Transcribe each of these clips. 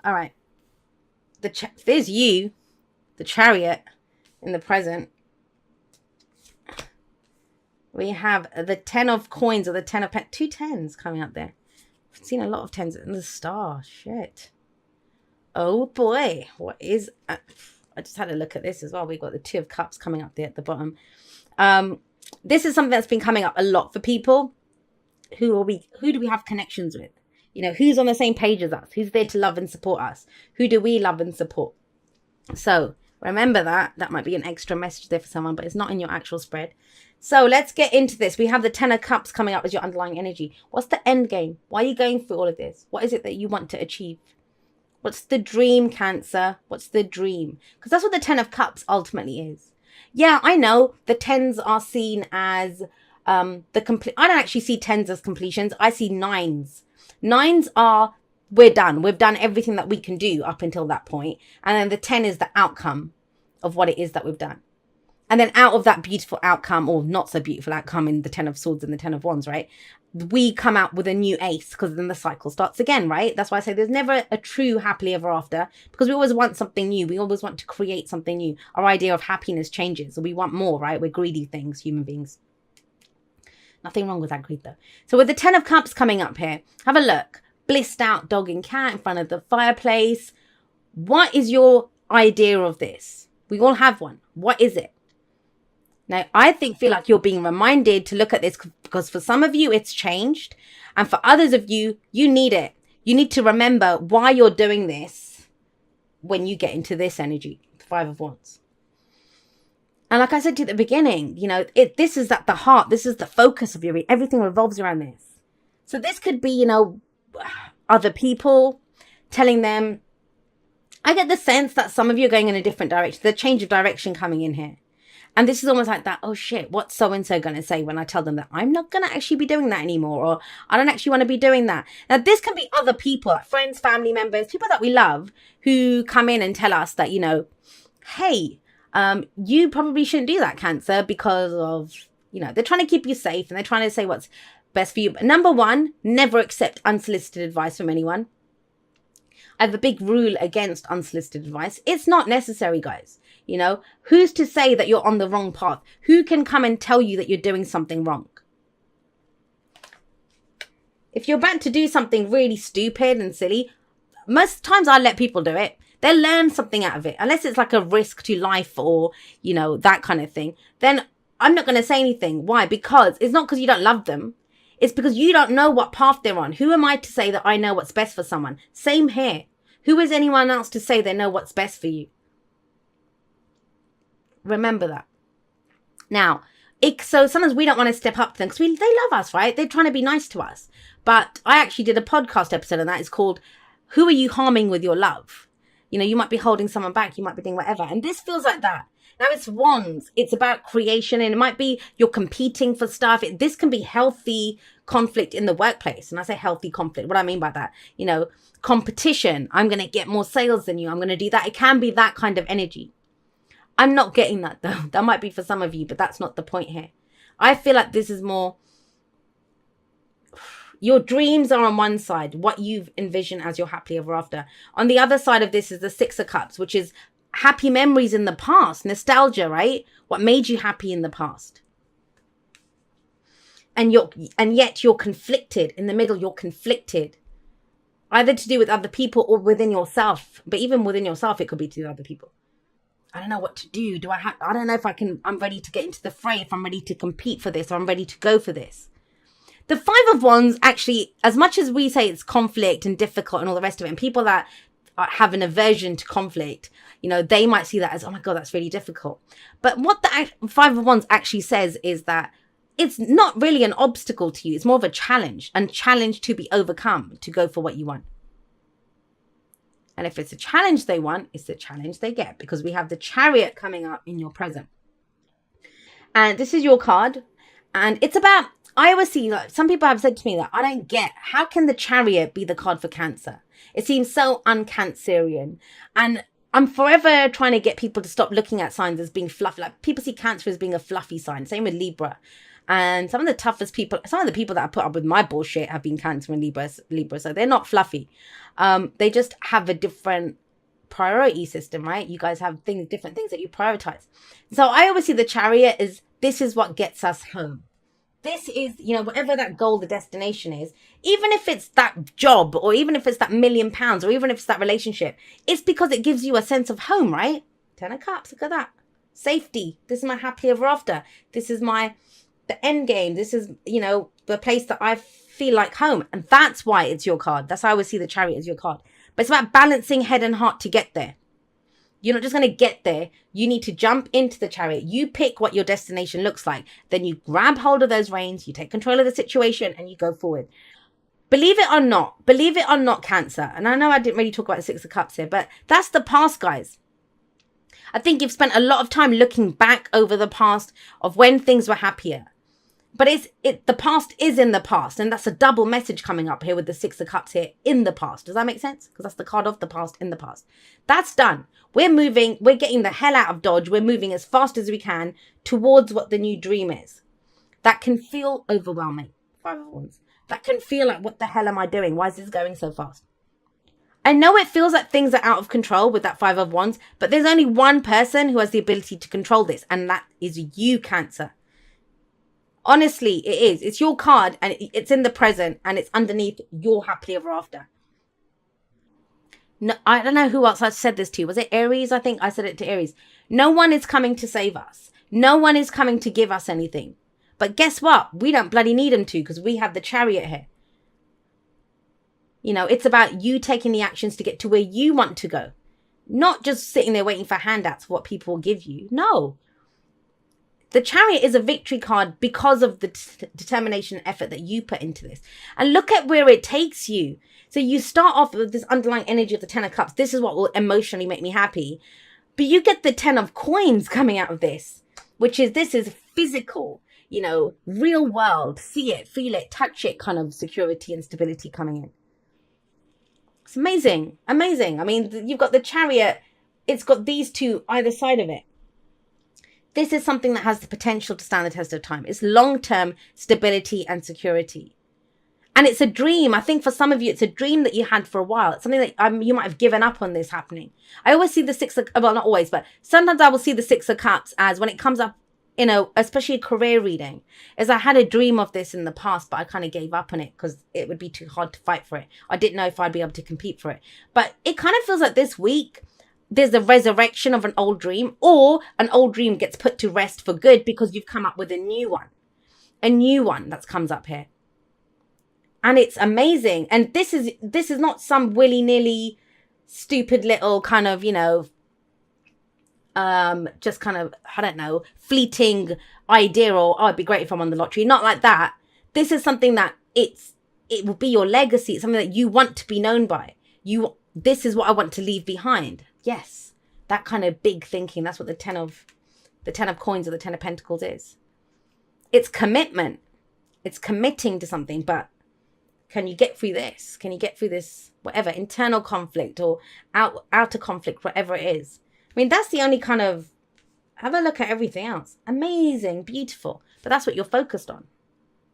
All right. There's you, the Chariot, in the present. We have the 10 of coins or the 10 of pens. 2 tens coming up there. I've seen a lot of tens in the star. Shit. Oh boy. What is... I just had a look at this as well. We've got the 2 of cups coming up there at the bottom. This is something that's been coming up a lot for people. Who do we have connections with? You know, who's on the same page as us? Who's there to love and support us? Who do we love and support? So remember that. That might be an extra message there for someone, but it's not in your actual spread. So let's get into this. We have the 10 of cups coming up as your underlying energy. What's the end game? Why are you going through all of this? What is it that you want to achieve? What's the dream, Cancer? What's the dream? Because that's what the 10 of cups ultimately is. Yeah, I know the 10s are seen as the complete. I don't actually see 10s as completions. I see 9s. 9s are, we're done. We've done everything that we can do up until that point. And then the 10 is the outcome of what it is that we've done. And then out of that beautiful outcome, or not so beautiful outcome in the 10 of swords and the 10 of wands, right? We come out with a new ace because then the cycle starts again, right? That's why I say there's never a true happily ever after, because we always want something new. We always want to create something new. Our idea of happiness changes. We want more, right? We're greedy things, human beings. Nothing wrong with that greed though. So with the 10 of cups coming up here, have a look. Blissed out dog and cat in front of the fireplace. What is your idea of this? We all have one. What is it? Now, I feel like you're being reminded to look at this because for some of you, it's changed. And for others of you, you need it. You need to remember why you're doing this when you get into this energy, the 5 of wands. And like I said to you at the beginning, you know, this is at the heart. This is the focus of your, everything revolves around this. So this could be, you know, other people telling them, I get the sense that some of you are going in a different direction. The change of direction coming in here. And this is almost like that, oh shit, what's so-and-so going to say when I tell them that I'm not going to actually be doing that anymore, or I don't actually want to be doing that. Now, this can be other people, like friends, family members, people that we love who come in and tell us that, you know, hey, you probably shouldn't do that, Cancer, because of, you know, they're trying to keep you safe and they're trying to say what's best for you. But number one, never accept unsolicited advice from anyone. I have a big rule against unsolicited advice. It's not necessary, guys. You know, who's to say that you're on the wrong path? Who can come and tell you that you're doing something wrong? If you're about to do something really stupid and silly, most times I let people do it. They'll learn something out of it. Unless it's like a risk to life or, you know, that kind of thing. Then I'm not going to say anything. Why? Because it's not because you don't love them. It's because you don't know what path they're on. Who am I to say that I know what's best for someone? Same here. Who is anyone else to say they know what's best for you? Remember that. Now, so sometimes we don't want to step up to them because they love us, right? They're trying to be nice to us. But I actually did a podcast episode on that. It's called, Who Are You Harming With Your Love? You know, you might be holding someone back. You might be doing whatever. And this feels like that. Now, it's wands. It's about creation. And it might be you're competing for stuff. This can be healthy conflict in the workplace. And I say healthy conflict. What do I mean by that? You know, competition. I'm going to get more sales than you. I'm going to do that. It can be that kind of energy. I'm not getting that though. That might be for some of you, but that's not the point here. I feel like this is more, your dreams are on one side, what you've envisioned as your happily ever after. On the other side of this is the 6 of cups, which is happy memories in the past, nostalgia, right? What made you happy in the past. And yet you're conflicted. In the middle, you're conflicted. Either to do with other people or within yourself. But even within yourself, it could be to other people. I don't know what to do. I don't know if I'm ready to get into the fray, if I'm ready to compete for this, or I'm ready to go for this. The 5 of wands, actually, as much as we say it's conflict and difficult and all the rest of it, and people that have an aversion to conflict, you know, they might see that as, oh my God, that's really difficult. But what the 5 of wands actually says is that it's not really an obstacle to you. It's more of a challenge to be overcome, to go for what you want. And if it's a challenge they want, it's the challenge they get, because we have the Chariot coming up in your present. And this is your card. And it's about, I always see, like, some people have said to me that I don't get, how can the Chariot be the card for Cancer? It seems so un-Cancerian. And I'm forever trying to get people to stop looking at signs as being fluffy. Like, people see Cancer as being a fluffy sign. Same with Libra. And some of the toughest people, some of the people that I put up with my bullshit have been Cancer and Libra. So they're not fluffy. They just have a different priority system, right? You guys have different things that you prioritize. So I always see the Chariot as this is what gets us home. This is, whatever that goal, the destination is, even if it's that job, or even if it's that £1 million, or even if it's that relationship, it's because it gives you a sense of home, right? 10 of Cups, look at that. Safety. This is my happily ever after. This is the end game. This is, the place that I feel like home. And that's why it's your card. That's how I always see the Chariot as your card. But it's about balancing head and heart to get there. You're not just going to get there. You need to jump into the Chariot. You pick what your destination looks like. Then you grab hold of those reins. You take control of the situation and you go forward. Believe it or not, Cancer. And I know I didn't really talk about the Six of Cups here, but that's the past, guys. I think you've spent a lot of time looking back over the past of when things were happier. But the past is in the past. And that's a double message coming up here with the Six of Cups here, in the past. Does that make sense? Because that's the card of the past, in the past. That's done. We're moving. We're getting the hell out of Dodge. We're moving as fast as we can towards what the new dream is. That can feel overwhelming. 5 of Wands. That can feel like, what the hell am I doing? Why is this going so fast? I know it feels like things are out of control with that 5 of Wands, but there's only one person who has the ability to control this, and that is you, Cancer. Honestly, it is. It's your card, and it's in the present, and it's underneath your happily ever after. No, I don't know who else I said this to. Was it Aries? I think I said it to Aries. No one is coming to save us. No one is coming to give us anything. But guess what? We don't bloody need them to, because we have the Chariot here. It's about you taking the actions to get to where you want to go. Not just sitting there waiting for handouts for what people will give you. No. The Chariot is a victory card because of the determination and effort that you put into this. And look at where it takes you. So you start off with this underlying energy of the 10 of Cups. This is what will emotionally make me happy. But you get the 10 of Coins coming out of this, which is, this is physical, real world, see it, feel it, touch it kind of security and stability coming in. It's amazing. Amazing. I mean, you've got the Chariot. It's got these two either side of it. This is something that has the potential to stand the test of time. It's long-term stability and security. And it's a dream. I think for some of you, it's a dream that you had for a while. It's something that you might have given up on this happening. I always see the not always, but sometimes I will see the 6 of Cups as when it comes up, especially a career reading, is I had a dream of this in the past, but I kind of gave up on it because it would be too hard to fight for it. I didn't know if I'd be able to compete for it. But it kind of feels like this week, there's a resurrection of an old dream, or an old dream gets put to rest for good because you've come up with a new one that comes up here. And it's amazing. And this is not some willy-nilly stupid little kind of, just kind of, I don't know, fleeting idea, or, oh, it'd be great if I'm on the lottery. Not like that. This is something that it will be your legacy. It's something that you want to be known by. This is what I want to leave behind. Yes, that kind of big thinking. That's what the 10 of Coins or the 10 of Pentacles is. It's commitment. It's committing to something. But can you get through this? Can you get through this, whatever, internal conflict or outer conflict, whatever it is? I mean, that's the only kind of, have a look at everything else. Amazing, beautiful. But that's what you're focused on.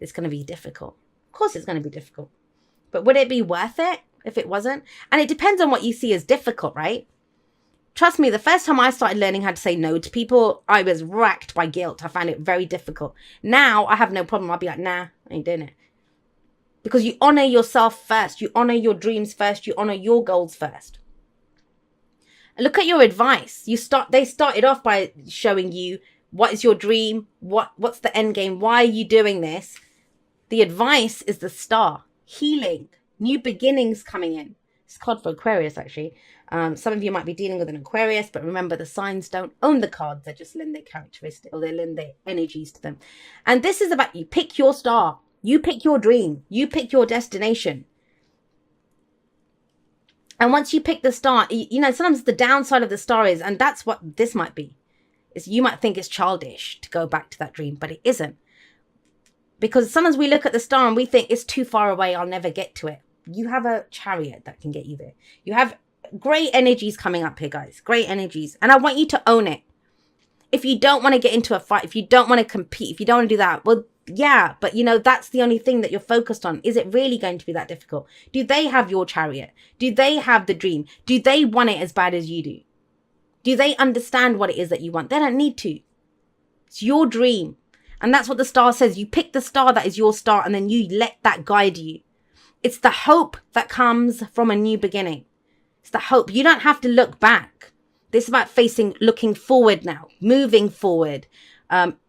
It's going to be difficult. Of course it's going to be difficult. But would it be worth it if it wasn't? And it depends on what you see as difficult, right? Trust me, the first time I started learning how to say no to people, I was racked by guilt. I found it very difficult. Now, I have no problem. I'll be like, nah, I ain't doing it. Because you honor yourself first. You honor your dreams first. You honor your goals first. And look at your advice. They started off by showing you what is your dream, what's the end game, why are you doing this? The advice is the Star. Healing, new beginnings coming in. It's card for Aquarius, actually. Some of you might be dealing with an Aquarius, but remember, the signs don't own the cards. They just lend their characteristics, or they lend their energies to them. And this is about, you pick your star. You pick your dream. You pick your destination. And once you pick the star, sometimes the downside of the star is, and that's what this might be, is you might think it's childish to go back to that dream, but it isn't. Because sometimes we look at the star and we think it's too far away, I'll never get to it. You have a Chariot that can get you there. You have great energies coming up here, guys. Great energies. And I want you to own it. If you don't want to get into a fight, if you don't want to compete, if you don't want to do that, well, Yeah, but you know, that's the only thing that you're focused on. Is it really going to be that difficult? Do they have your chariot? Do they have the dream? Do they want it as bad as you do? Do they understand what it is that you want? They don't need to. It's your dream. And that's what the star says. You pick the star that is your star, and then you let that guide you. It's the hope that comes from a new beginning. It's the hope. You don't have to look back. This is about looking forward now, moving forward,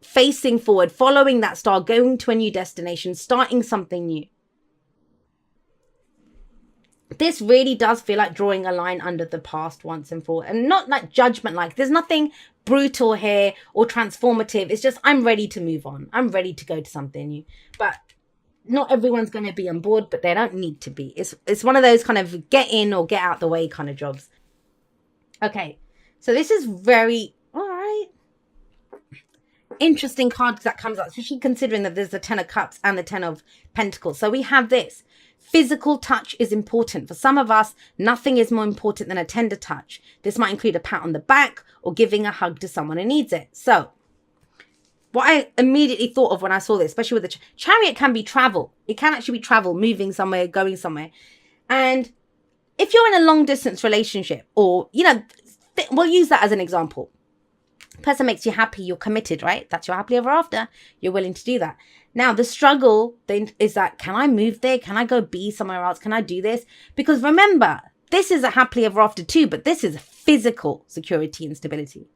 facing forward, following that star, going to a new destination, starting something new. This really does feel like drawing a line under the past once and for all, and not like judgment. Like, there's nothing brutal here or transformative. It's just, I'm ready to move on. I'm ready to go to something new. But not everyone's going to be on board, but they don't need to be. It's one of those kind of get in or get out the way kind of jobs. Okay, so this is very, all right, interesting card that comes up, especially considering that there's the 10 of Cups and the 10 of Pentacles. So we have this. Physical touch is important. For some of us, nothing is more important than a tender touch. This might include a pat on the back or giving a hug to someone who needs it. So what I immediately thought of when I saw this, especially with the chariot, can be travel. It can actually be travel, moving somewhere, going somewhere. And if you're in a long distance relationship, or, you know, we'll use that as an example. Person makes you happy, you're committed, right? That's your happily ever after. You're willing to do that. Now, the struggle then is that, can I move there? Can I go be somewhere else? Can I do this? Because remember, this is a happily ever after too, but this is physical security and stability.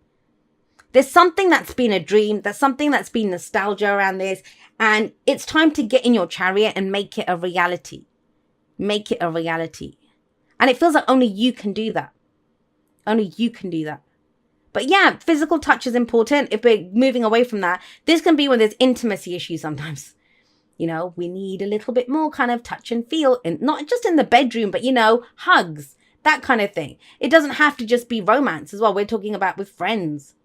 There's something that's been a dream. There's something that's been nostalgia around this. And it's time to get in your chariot and make it a reality. Make it a reality. And it feels like only you can do that. Only you can do that. But yeah, physical touch is important. If we're moving away from that, this can be when there's intimacy issues sometimes. You know, we need a little bit more kind of touch and feel, and not just in the bedroom, but, you know, hugs, that kind of thing. It doesn't have to just be romance as well. We're talking about with friends.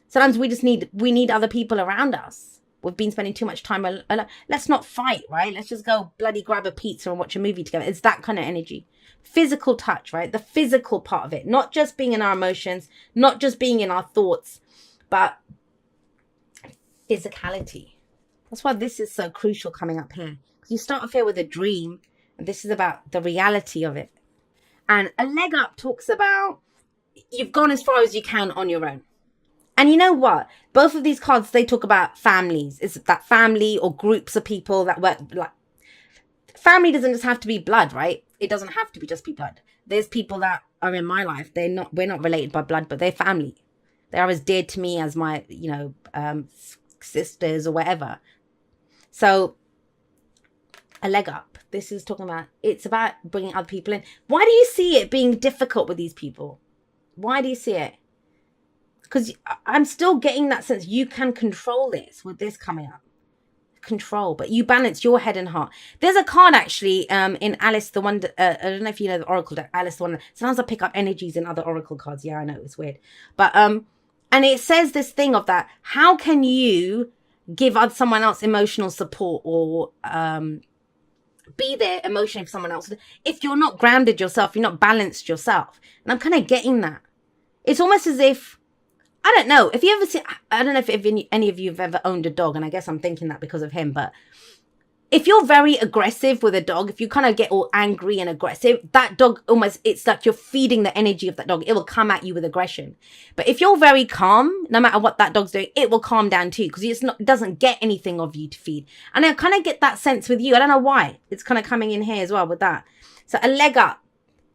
Sometimes we need other people around us. We've been spending too much time alone. Let's not fight, right? Let's just go bloody grab a pizza and watch a movie together. It's that kind of energy. Physical touch, right? The physical part of it. Not just being in our emotions, not just being in our thoughts, but physicality. That's why this is so crucial coming up here. Because you start off here with a dream, and this is about the reality of it. And a leg up talks about you've gone as far as you can on your own. And you know what? Both of these cards, they talk about families. It's that family or groups of people that work. Like, family doesn't just have to be blood, right? It doesn't have to be just be blood. There's people that are in my life. We're not related by blood, but they're family. They are as dear to me as my, you know, sisters or whatever. So a leg up. This is talking about, it's about bringing other people in. Why do you see it being difficult with these people? Why do you see it? Because I'm still getting that sense you can control this with this coming up. Control, but you balance your head and heart. There's a card actually in Alice the Wonder. I don't know if you know the Oracle deck, Alice the Wonder. Sometimes I pick up energies in other Oracle cards. Yeah, I know, it's weird. But and it says this thing of that, how can you give someone else emotional support or be there emotionally for someone else if you're not grounded yourself, you're not balanced yourself? And I'm kind of getting that. It's almost as if, I don't know if you ever see, I don't know if any of you have ever owned a dog, and I guess I'm thinking that because of him, but if you're very aggressive with a dog, if you kind of get all angry and aggressive, that dog almost, it's like you're feeding the energy of that dog. It will come at you with aggression. But if you're very calm, no matter what that dog's doing, it will calm down too, because it doesn't get anything of you to feed. And I kind of get that sense with you. I don't know why. It's kind of coming in here as well with that. So a leg up.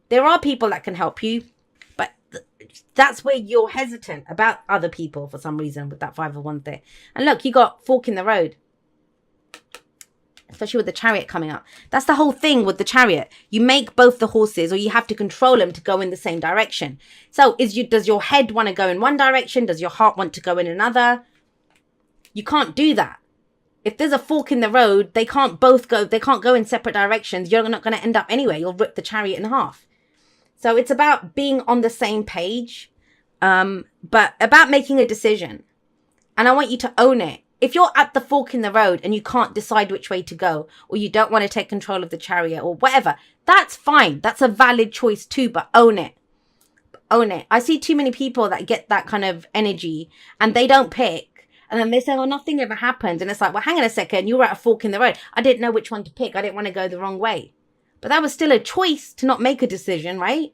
There are people that can help you, but that's where you're hesitant about other people for some reason with that 5 of Wands there. And look, you got fork in the road. Especially with the chariot coming up. That's the whole thing with the chariot. You make both the horses, or you have to control them to go in the same direction. So does your head want to go in one direction? Does your heart want to go in another? You can't do that. If there's a fork in the road, they can't go in separate directions. You're not going to end up anywhere. You'll rip the chariot in half. So it's about being on the same page, but about making a decision. And I want you to own it. If you're at the fork in the road and you can't decide which way to go, or you don't want to take control of the chariot or whatever, that's fine. That's a valid choice too, but own it. Own it. I see too many people that get that kind of energy and they don't pick. And then they say, oh, nothing ever happened. And it's like, well, hang on a second. You were at a fork in the road. I didn't know which one to pick. I didn't want to go the wrong way. But that was still a choice to not make a decision, right?